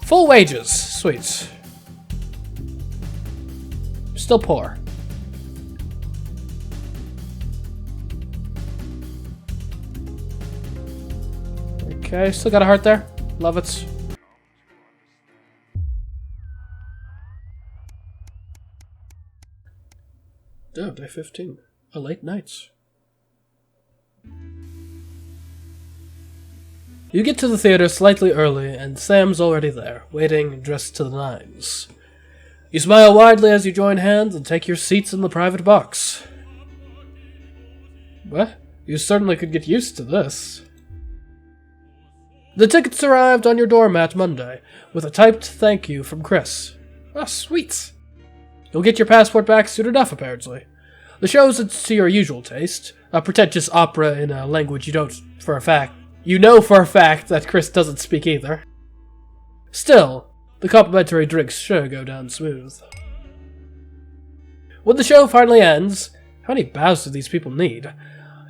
Full wages. Sweet. Still poor. Okay, still got a heart there. Love it. Oh, day 15. A late night. You get to the theater slightly early, and Sam's already there, waiting, dressed to the nines. You smile widely as you join hands and take your seats in the private box. What? You certainly could get used to this. The tickets arrived on your doormat Monday, with a typed thank you from Chris. Ah, sweet. You'll get your passport back soon enough, apparently. The show's to your usual taste, a pretentious opera in a language you know for a fact that Chris doesn't speak either. Still, the complimentary drinks sure go down smooth. When the show finally ends, how many bows do these people need?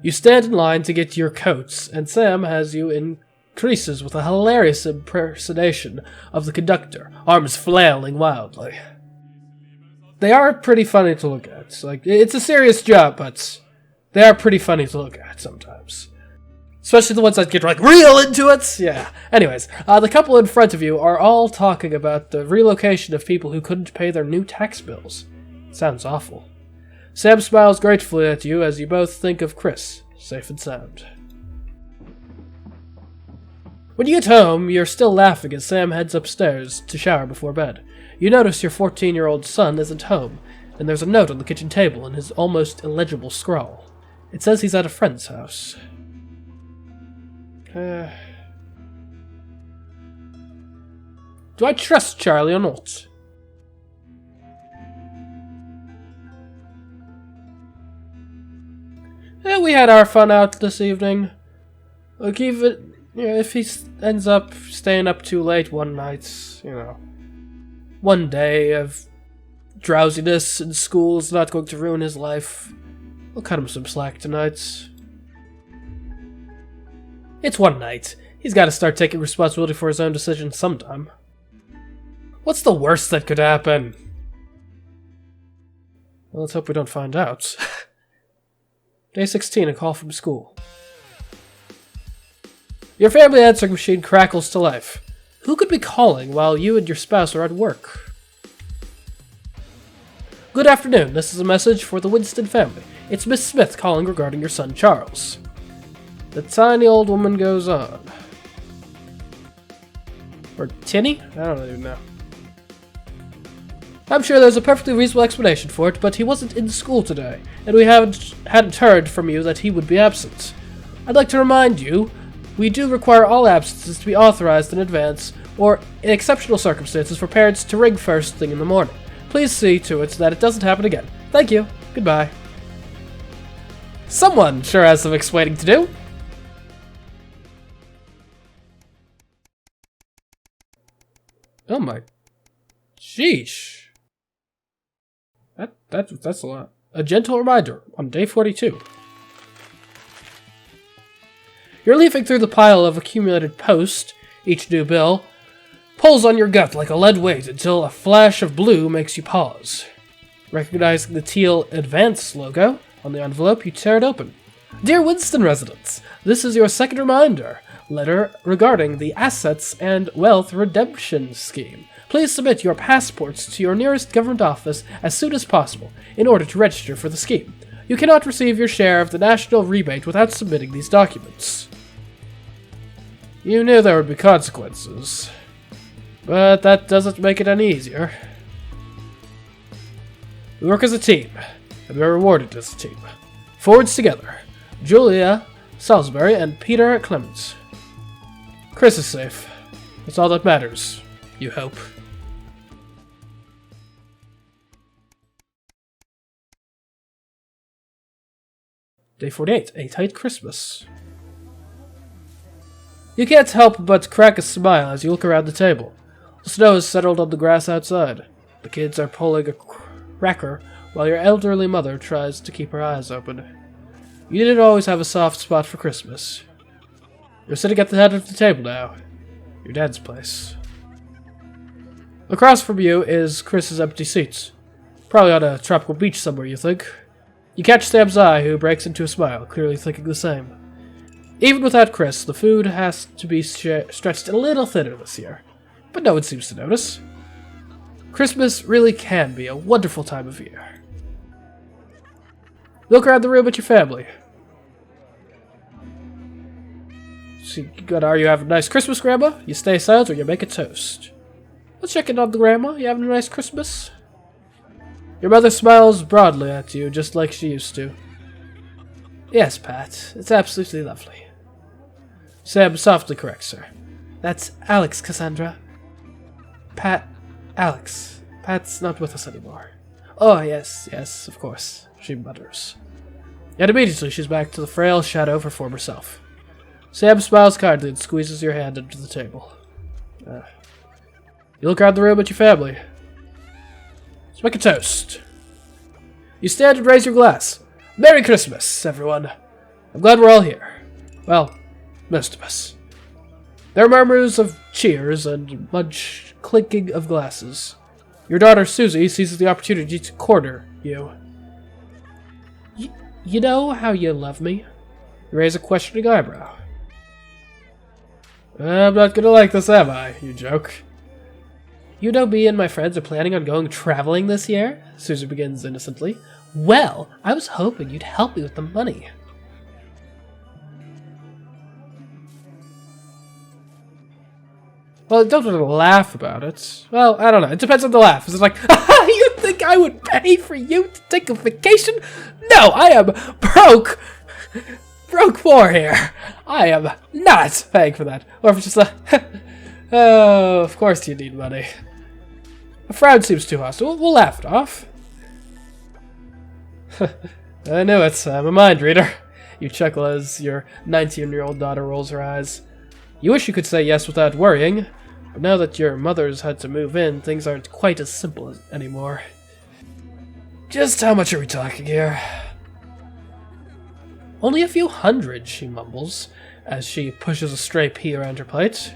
You stand in line to get your coats, and Sam has you in creases with a hilarious impersonation of the conductor, arms flailing wildly. They are pretty funny to look at. It's a serious job, but they are pretty funny to look at sometimes. Especially the ones that get, real into it! Yeah. Anyways, the couple in front of you are all talking about the relocation of people who couldn't pay their new tax bills. Sounds awful. Sam smiles gratefully at you as you both think of Chris, safe and sound. When you get home, you're still laughing as Sam heads upstairs to shower before bed. You notice your 14-year-old son isn't home, and there's a note on the kitchen table in his almost illegible scrawl. It says he's at a friend's house. Do I trust Charlie or not? We had our fun out this evening. Look, even if he ends up staying up too late one night, one day of drowsiness in school is not going to ruin his life. I'll cut him some slack tonight. It's one night. He's got to start taking responsibility for his own decisions sometime. What's the worst that could happen? Well, let's hope we don't find out. Day 16, a call from school. Your family answering machine crackles to life. Who could be calling while you and your spouse are at work? Good afternoon. This is a message for the Winston family. It's Miss Smith calling regarding your son Charles. The tiny old woman goes on. Or Tinny? I don't even know. I'm sure there's a perfectly reasonable explanation for it, but he wasn't in school today, and we hadn't heard from you that he would be absent. I'd like to remind you, we do require all absences to be authorized in advance, or in exceptional circumstances for parents to ring first thing in the morning. Please see to it that it doesn't happen again. Thank you. Goodbye. Someone sure has some explaining to do. Oh my... Sheesh. That's a lot. A gentle reminder on day 42. You're leafing through the pile of accumulated post. Each new bill pulls on your gut like a lead weight until a flash of blue makes you pause. Recognizing the teal Advance logo on the envelope, you tear it open. Dear Winston residents, this is your second reminder letter regarding the Assets and Wealth Redemption Scheme. Please submit your passports to your nearest government office as soon as possible in order to register for the scheme. You cannot receive your share of the national rebate without submitting these documents. You knew there would be consequences, but that doesn't make it any easier. We work as a team, and we're rewarded as a team. Forwards together. Julia Salisbury and Peter Clements. Chris is safe. That's all that matters, you hope. Day 48, a tight Christmas. You can't help but crack a smile as you look around the table. The snow has settled on the grass outside. The kids are pulling a cracker while your elderly mother tries to keep her eyes open. You didn't always have a soft spot for Christmas. You're sitting at the head of the table now. Your dad's place. Across from you is Chris's empty seats. Probably on a tropical beach somewhere, you think. You catch Sam's eye, who breaks into a smile, clearly thinking the same. Even without Chris, the food has to be stretched a little thinner this year, but no one seems to notice. Christmas really can be a wonderful time of year. Look around the room at your family. So are you having a nice Christmas, Grandma? You stay silent or you make a toast. Let's check in on the Grandma. You having a nice Christmas? Your mother smiles broadly at you, just like she used to. Yes, Pat. It's absolutely lovely. Sam softly corrects her. That's Alex, Cassandra. Pat, Alex. Pat's not with us anymore. Oh, yes, of course, she mutters. And immediately she's back to the frail shadow of her former self. Sam smiles kindly and squeezes your hand under the table. You look around the room at your family. Let's make a toast. You stand and raise your glass. Merry Christmas, everyone. I'm glad we're all here. Well, most of us. There are murmurs of cheers and much clinking of glasses. Your daughter Susie seizes the opportunity to corner you. You know how you love me? You raise a questioning eyebrow. I'm not gonna like this, am I? You joke. You know me and my friends are planning on going traveling this year? Susie begins innocently. Well, I was hoping you'd help me with the money. Well, don't really laugh about it. Well, I don't know. It depends on the laugh. Is it like, you think I would pay for you to take a vacation? No, I am broke. Broke poor here. I am not paying for that. Or if it's just like, oh, of course you need money. A frown seems too hostile. We'll laugh it off. I knew it. I'm a mind reader. You chuckle as your 19-year-old daughter rolls her eyes. You wish you could say yes without worrying, but now that your mother's had to move in, things aren't quite as simple anymore. Just how much are we talking here? Only a few hundred, she mumbles, as she pushes a stray pea around her plate.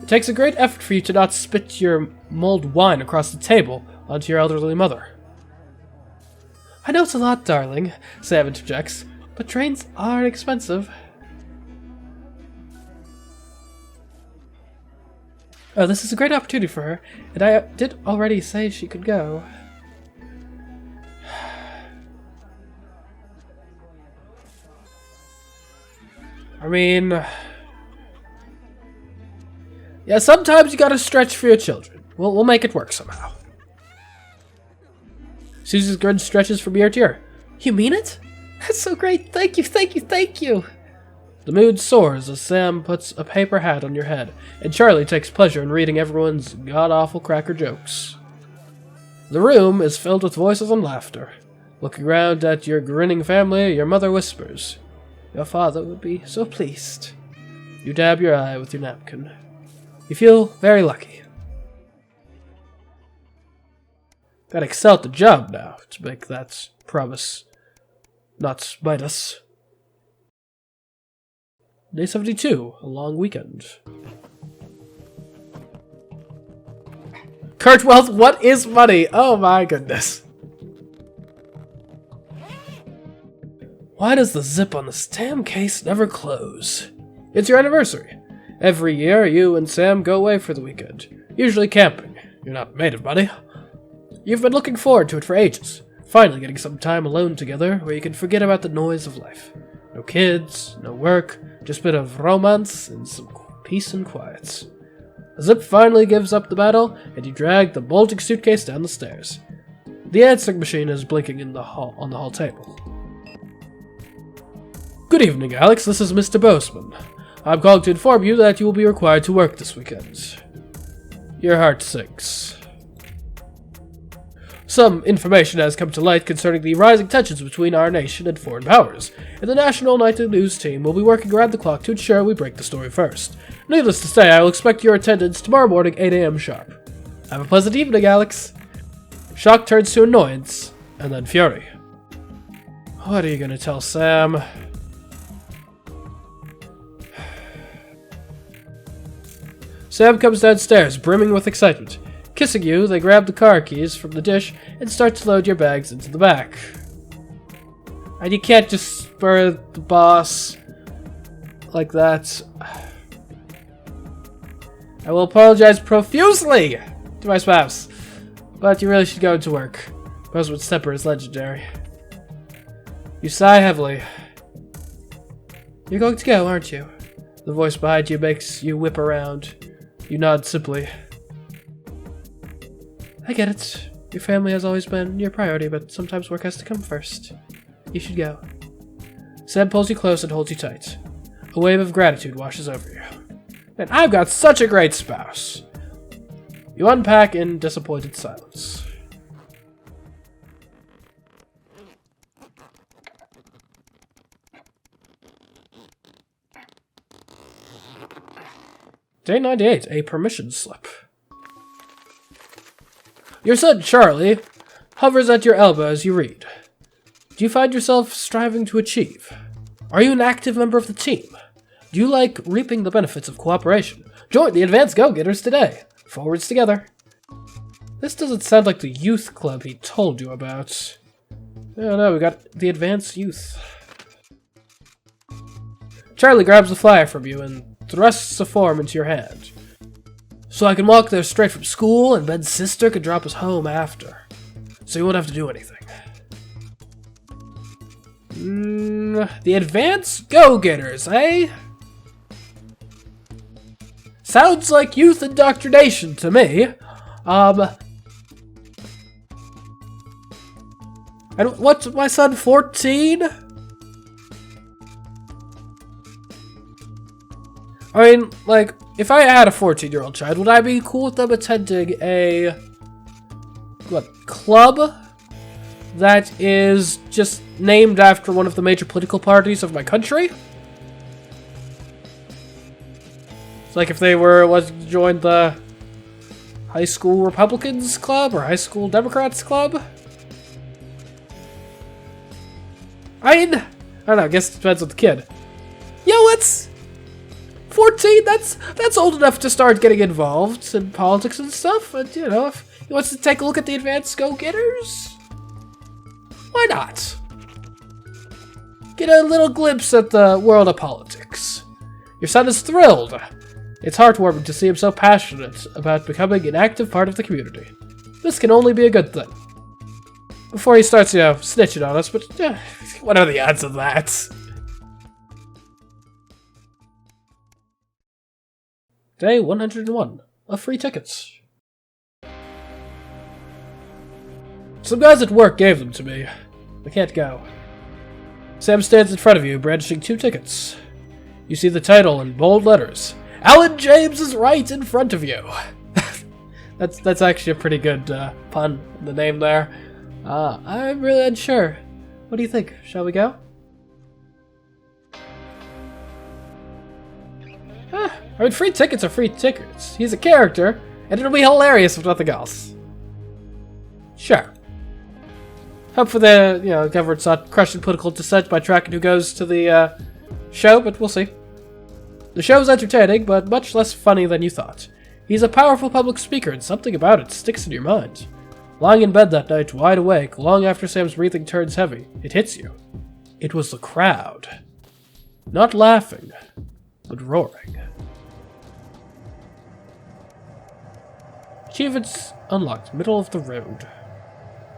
It takes a great effort for you to not spit your mulled wine across the table onto your elderly mother. I know it's a lot, darling, Sam interjects, but trains are expensive. Oh, this is a great opportunity for her, and I did already say she could go. I mean... yeah, sometimes you gotta stretch for your children. We'll make it work somehow. Susie's grin stretches from ear to ear. You mean it? That's so great. Thank you, thank you, thank you. The mood soars as Sam puts a paper hat on your head, and Charlie takes pleasure in reading everyone's god-awful cracker jokes. The room is filled with voices and laughter. Looking round at your grinning family, your mother whispers, Your father would be so pleased. You dab your eye with your napkin. You feel very lucky. Gotta excel at the job now to make that promise not bite us. Day 72, a long weekend. Kurt Wealth, what is money? Oh my goodness. Why does the zip on the stamp case never close? It's your anniversary. Every year, you and Sam go away for the weekend. Usually camping. You're not made of money. You've been looking forward to it for ages. Finally getting some time alone together where you can forget about the noise of life. No kids, no work, just a bit of romance and some peace and quiet. The zip finally gives up the battle, and you drag the bulging suitcase down the stairs. The answering machine is blinking in the hall on the hall table. Good evening, Alex. This is Mr. Boseman. I'm calling to inform you that you will be required to work this weekend. Your heart sinks. Some information has come to light concerning the rising tensions between our nation and foreign powers, and the National Nightly News team will be working around the clock to ensure we break the story first. Needless to say, I will expect your attendance tomorrow morning, 8 a.m. sharp. Have a pleasant evening, Alex. Shock turns to annoyance, and then fury. What are you gonna tell Sam? Sam comes downstairs, brimming with excitement. Kissing you, they grab the car keys from the dish and start to load your bags into the back. And you can't just spur the boss like that. I will apologize profusely to my spouse, but you really should go to work. Rosewood's temper is legendary. You sigh heavily. You're going to go, aren't you? The voice behind you makes you whip around. You nod simply. I get it. Your family has always been your priority, but sometimes work has to come first. You should go. Sam pulls you close and holds you tight. A wave of gratitude washes over you. Man, I've got such a great spouse. You unpack in disappointed silence. Day 98, a permission slip. Your son, Charlie, hovers at your elbow as you read. Do you find yourself striving to achieve? Are you an active member of the team? Do you like reaping the benefits of cooperation? Join the Advanced Go-Getters today. Forwards together. This doesn't sound like the youth club he told you about. Oh no, we got the Advanced Youth. Charlie grabs the flyer from you and thrusts a form into your hand. So I can walk there straight from school, and Ben's sister can drop us home after. So you won't have to do anything. The Advanced Go-Getters, eh? Sounds like youth indoctrination to me. And what's my son, 14? I mean, like, if I had a 14-year-old child, would I be cool with them attending a, club that is just named after one of the major political parties of my country? It's like if they was to join the High School Republicans Club or High School Democrats Club? I mean, I don't know, I guess it depends on the kid. Yo, it's 14, that's old enough to start getting involved in politics and stuff, and you know, if he wants to take a look at the Advanced Go-Getters, why not? Get a little glimpse at the world of politics. Your son is thrilled. It's heartwarming to see him so passionate about becoming an active part of the community. This can only be a good thing. Before he starts, snitching on us, but what are the odds of that? Day 101 of free tickets. Some guys at work gave them to me. I can't go. Sam stands in front of you, brandishing 2 tickets. You see the title in bold letters. Alan James is right in front of you. That's actually a pretty good pun in the name there. I'm really unsure. What do you think? Shall we go? I mean, free tickets are free tickets. He's a character, and it'll be hilarious if nothing else. Sure. Hopefully the government's not crushing political dissent by tracking who goes to the show, but we'll see. The show's entertaining, but much less funny than you thought. He's a powerful public speaker, and something about it sticks in your mind. Lying in bed that night, wide awake, long after Sam's breathing turns heavy, it hits you. It was the crowd. Not laughing, but roaring. Achievements unlocked, middle of the road.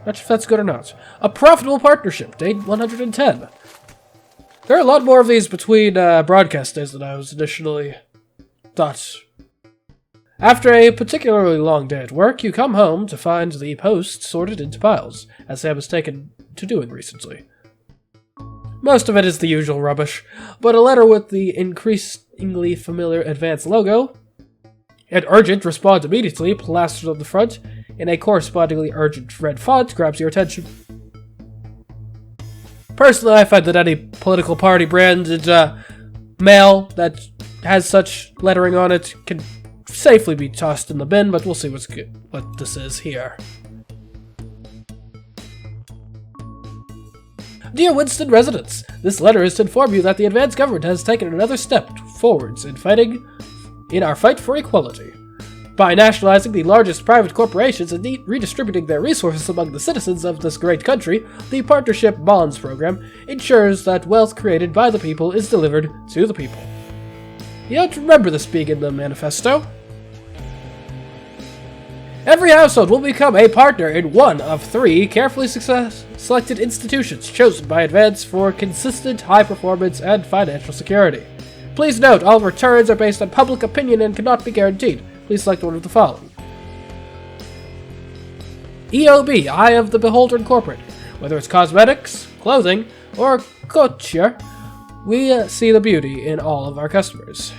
Not sure if that's good or not. A profitable partnership, day 110. There are a lot more of these between broadcast days than I was initially thought. After a particularly long day at work, you come home to find the post sorted into piles, as Sam has taken to doing recently. Most of it is the usual rubbish, but a letter with the increasingly familiar Advanced logo, and urgent, respond immediately, plastered on the front, in a correspondingly urgent red font, grabs your attention. Personally, I find that any political party branded mail that has such lettering on it can safely be tossed in the bin, but we'll see what this is here. Dear Winston residents, this letter is to inform you that the Advanced Government has taken another step forwards in our fight for equality. By nationalizing the largest private corporations and redistributing their resources among the citizens of this great country, the Partnership Bonds program ensures that wealth created by the people is delivered to the people. You have to remember this being in the manifesto. Every household will become a partner in one of 3 carefully selected institutions chosen by Advance for consistent high performance and financial security. Please note, all returns are based on public opinion and cannot be guaranteed. Please select one of the following. EOB, Eye of the Beholder Incorporated. Whether it's cosmetics, clothing, or couture, we see the beauty in all of our customers.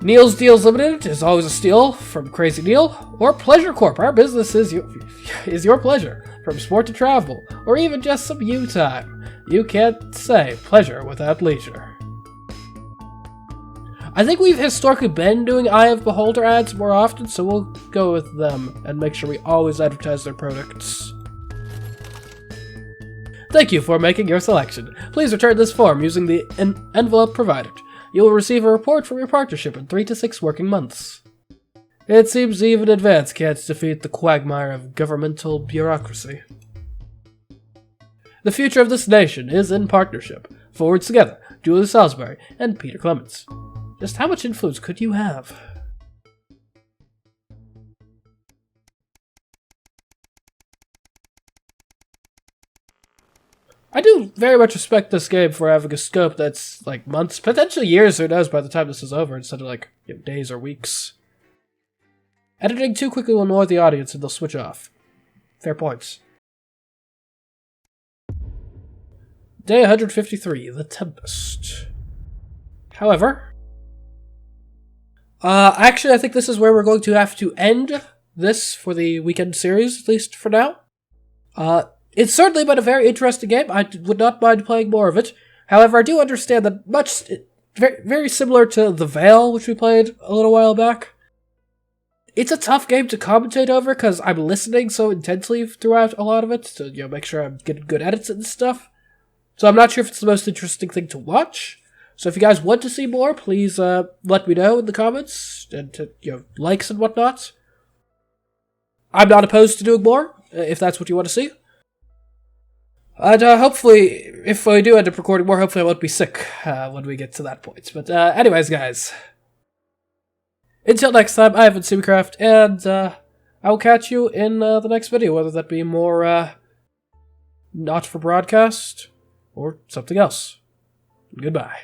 Neil's Deals Limited is always a steal from Crazy Neil, or Pleasure Corp. Our business is your pleasure, from sport to travel, or even just some you time. You can't say pleasure without leisure. I think we've historically been doing Eye of Beholder ads more often, so we'll go with them and make sure we always advertise their products. Thank you for making your selection. Please return this form using the envelope provided. You will receive a report from your partnership in 3 to 6 working months. It seems even Advance can't defeat the quagmire of governmental bureaucracy. The future of this nation is in partnership. Forwards together, Julie Salisbury and Peter Clements. Just how much influence could you have? I do very much respect this game for having a scope that's like months, potentially years, who knows, by the time this is over, instead of like days or weeks. Editing too quickly will annoy the audience and they'll switch off. Fair points. Day 153, The Tempest. However, actually I think this is where we're going to have to end this for the weekend series, at least for now. It's certainly been a very interesting game. I would not mind playing more of it. However, I do understand that very, very similar to The Veil, which we played a little while back. It's a tough game to commentate over because I'm listening so intensely throughout a lot of it to make sure I'm getting good edits and stuff. So I'm not sure if it's the most interesting thing to watch. So if you guys want to see more, please let me know in the comments and likes and whatnot. I'm not opposed to doing more if that's what you want to see. And hopefully, if I do end up recording more, hopefully I won't be sick when we get to that point. But anyways, guys, until next time, I have been Seacraft, and I will catch you in the next video, whether that be more not for broadcast or something else. Goodbye.